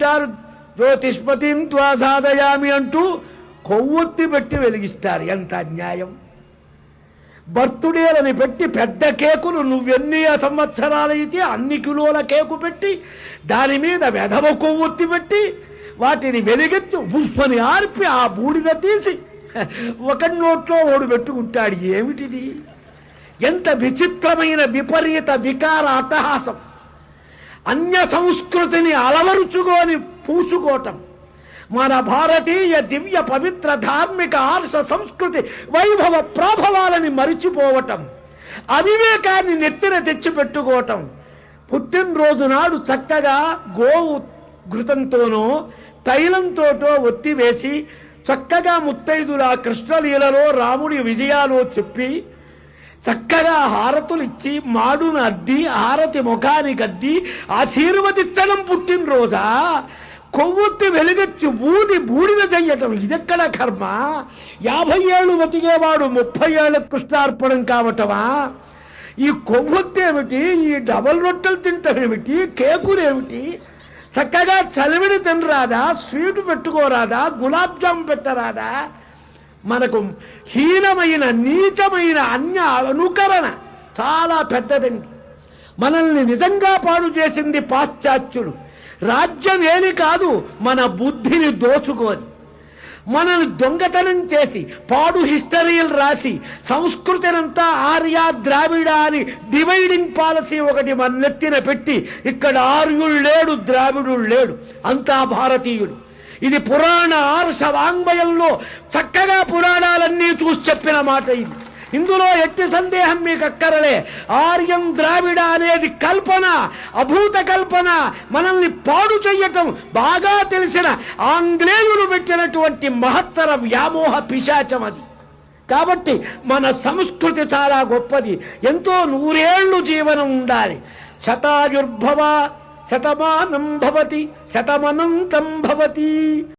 ఉంటారు. జ్యోతిష్పతిం త్వా సాధయామి అంటూ కొవ్వొత్తి పెట్టి వెలిగిస్తారు. ఎంత అన్యాయం! బర్త్డేలని పెట్టి పెద్ద కేకులు నువ్వెన్ని సంవత్సరాలైతే అన్ని కిలోల కేకు పెట్టి దాని మీద వెధవ కొవ్వొత్తి పెట్టి వాటిని వెలిగించి ఉప్పని ఆర్పి ఆ బూడిద తీసి ఒకటి నోట్లో ఓడు పెట్టుకుంటాడు. ఏమిటిది? ఎంత విచిత్రమైన విపరీత వికార అట్టహాసం! అన్య సంస్కృతిని అలవరుచుకొని పూసుకోవటం, మన భారతీయ దివ్య పవిత్ర ధార్మిక ఆర్ష సంస్కృతి వైభవ ప్రాభవాలని మరిచిపోవటం, అవివేకాన్ని నెత్తిన తెచ్చిపెట్టుకోవటం. పుట్టినరోజు నాడు చక్కగా గోవు ఘృతంతోనో తైలంతోటో ఒత్తివేసి చక్కగా ముత్తైదుల కృష్ణలీలలో రాముడి విజయాలు చెప్పి చక్కగా హారతులు ఇచ్చి మాడును అద్ది హారతి ముఖానికి అద్ది ఆశీర్వదించడం పుట్టినరోజా? కొవ్వొత్తి వెలుగొచ్చి బూడిద చెయ్యటం ఇదెక్కడ కర్మ? 50 ఏళ్ళు బతికేవాడు 30 ఏళ్ళ కృష్ణార్పణం కావటమా? ఈ కొవ్వొత్తి ఏమిటి? ఈ డబల్ రొట్టెలు తింటామేమిటి? కేకులేమిటి? చక్కగా చలివిడి తినరాదా? స్వీటు పెట్టుకోరాదా? గులాబ్ జామ్ పెట్టరాదా? మనకు హీనమైన నీచమైన అన్య అనుకరణ చాలా పెద్దదండి. మనల్ని నిజంగా పాడు చేసింది పాశ్చాత్యుడు. రాజ్యం ఏది కాదు, మన బుద్ధిని దోచుకొని మనల్ని దొంగతనం చేసి పాడు హిస్టరీలు రాసి సంస్కృతినంతా ఆర్య ద్రావిడ అని డివైడింగ్ పాలసీ ఒకటి మన నెత్తిన పెట్టి ఇక్కడ ఆర్యుడు లేడు ద్రావిడుడు లేడు, అంతా భారతీయుడు. ఇది పురాణ ఆర్ష వాంగ్మయంలో చక్కగా పురాణాలన్నీ చూసి చెప్పిన మాట ఇది. ఇందులో ఎట్టి సందేహం మీకు అక్కరలే. ఆర్యం ద్రావిడ అనేది కల్పన, అభూత కల్పన, మనల్ని పాడు చెయ్యటం బాగా తెలిసిన ఆంగ్లేయులు పెట్టినటువంటి మహత్తర వ్యామోహ పిశాచం అది. కాబట్టి మన సంస్కృతి చాలా గొప్పది. ఎంతో 100 ఏళ్ళు జీవనం ఉండాలి. శతాయుర్భవ శతమానం భవతి శతమనంతం భవతి.